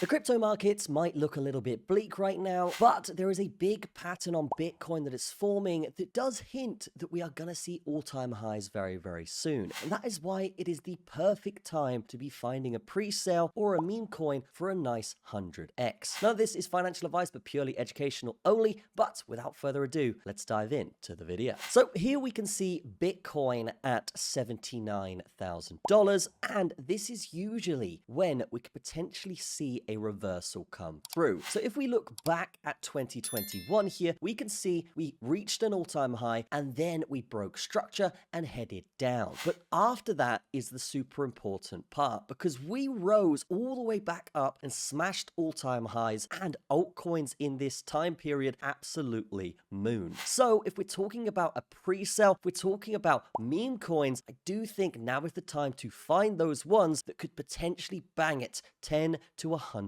The crypto markets might look a little bit bleak right now, but there is a big pattern on Bitcoin that is forming that does hint that we are going to see all-time highs very, very soon. And that is why it is the perfect time to be finding a pre-sale or a meme coin for a nice 100x. None of this is financial advice, but purely educational only. But without further ado, let's dive into the video. So here we can see Bitcoin at $79,000. And this is usually when we could potentially see a reversal come through. So if we look back at 2021 here, we can see we reached an all-time high and then we broke structure and headed down. But after that is the super important part, because we rose all the way back up and smashed all-time highs, and altcoins in this time period absolutely mooned. So if we're talking about a pre-sale, if we're talking about meme coins, I do think now is the time to find those ones that could potentially bang it 10 to 100x.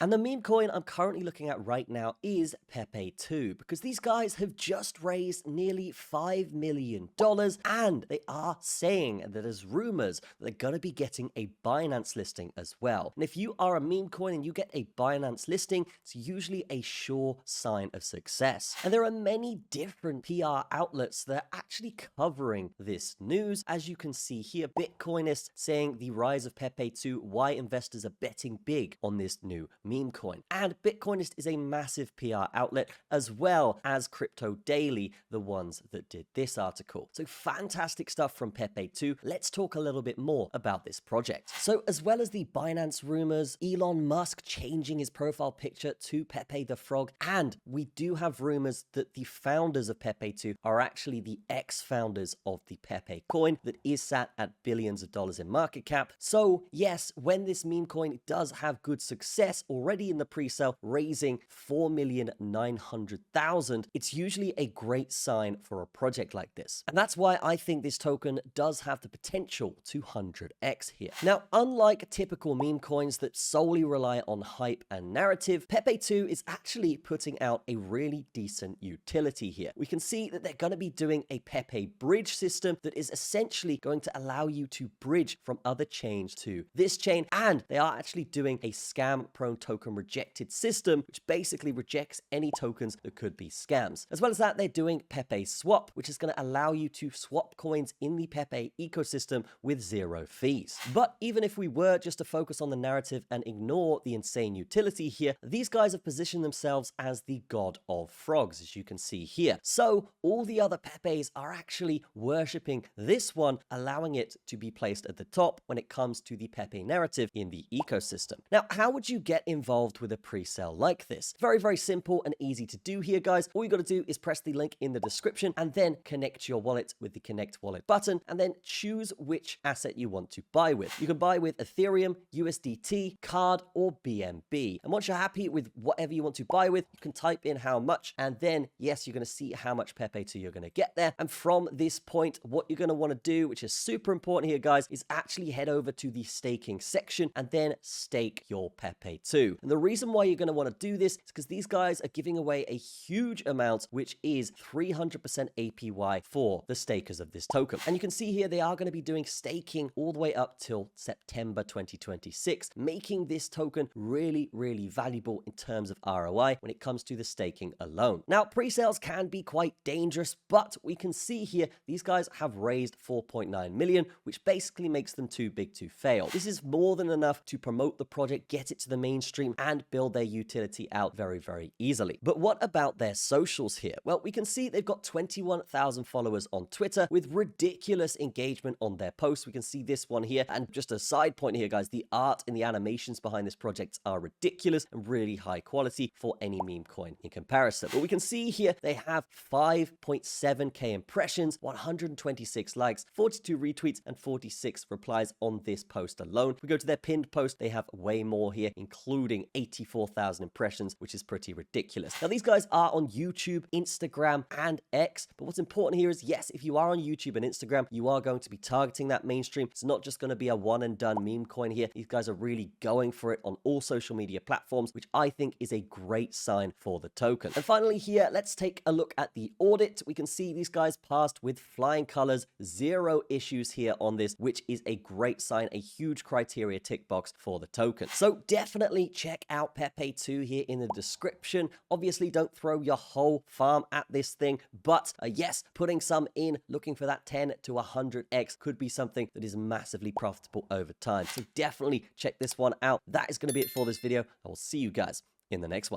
And the meme coin I'm currently looking at right now is Pepeto, because these guys have just raised nearly $5 million, and they are saying that there's rumors that they're going to be getting a Binance listing as well. And if you are a meme coin and you get a Binance listing, it's usually a sure sign of success. And there are many different PR outlets that are actually covering this news. As you can see here, Bitcoinist saying the rise of Pepeto, why investors are betting big on this new meme coin. And Bitcoinist is a massive PR outlet, as well as Crypto Daily, the ones that did this article. So fantastic stuff from Pepeto. Let's talk a little bit more about this project. So as well as the Binance rumors, Elon Musk changing his profile picture to Pepe the Frog, and we do have rumors that the founders of Pepeto are actually the ex-founders of the Pepe coin that is sat at billions of dollars in market cap. So yes, when this meme coin does have good success already in the pre-sale, raising 4,900,000, it's usually a great sign for a project like this. And that's why I think this token does have the potential to 100x here. Now, unlike typical meme coins that solely rely on hype and narrative, Pepeto is actually putting out a really decent utility here. We can see that they're going to be doing a Pepe bridge system that is essentially going to allow you to bridge from other chains to this chain, and they are actually doing a scam-prone token rejected system, which basically rejects any tokens that could be scams. As well as that, they're doing Pepe Swap, which is going to allow you to swap coins in the Pepe ecosystem with zero fees. But even if we were just to focus on the narrative and ignore the insane utility here, these guys have positioned themselves as the god of frogs, as you can see here. So all the other Pepes are actually worshipping this one, allowing it to be placed at the top when it comes to the Pepe narrative in the ecosystem. Now, how would you get involved with a pre-sale like this? Very, very simple and easy to do here, guys. All you got to do is press the link in the description and then connect your wallet with the Connect Wallet button, and then choose which asset you want to buy with. You can buy with Ethereum, USDT, CARD, or BNB. And once you're happy with whatever you want to buy with, you can type in how much, and then, yes, you're going to see how much Pepeto you're going to get there. And from this point, what you're going to want to do, which is super important here, guys, is actually head over to the staking section and then stake your Pepeto. And the reason why you're going to want to do this is because these guys are giving away a huge amount, which is 300% APY for the stakers of this token. And you can see here, they are going to be doing staking all the way up till September 2026, making this token really, really valuable in terms of ROI when it comes to the staking alone. Now, pre-sales can be quite dangerous, but we can see here, these guys have raised 4.9 million, which basically makes them too big to fail. This is more than enough to promote the project, get it to the mainstream, and build their utility out very, very easily. But what about their socials here? Well, we can see they've got 21,000 followers on Twitter with ridiculous engagement on their posts. We can see this one here. And just a side point here, guys, the art and the animations behind this project are ridiculous and really high quality for any meme coin in comparison. But we can see here, they have 5.7k impressions, 126 likes, 42 retweets, and 46 replies on this post alone. If we go to their pinned post, they have way more here, including 84,000 impressions, which is pretty ridiculous. Now, these guys are on YouTube, Instagram, and X. But what's important here is, yes, if you are on YouTube and Instagram, you are going to be targeting that mainstream. It's not just going to be a one and done meme coin here. These guys are really going for it on all social media platforms, which I think is a great sign for the token. And finally here, let's take a look at the audit. We can see these guys passed with flying colors, zero issues here on this, which is a great sign, a huge criteria tick box for the token. moment. So definitely check out Pepe2 here in the description. Obviously, don't throw your whole farm at this thing, but yes, putting some in, looking for that 10 to 100x could be something that is massively profitable over time. So definitely check this one out. That is going to be it for this video. I will see you guys in the next one.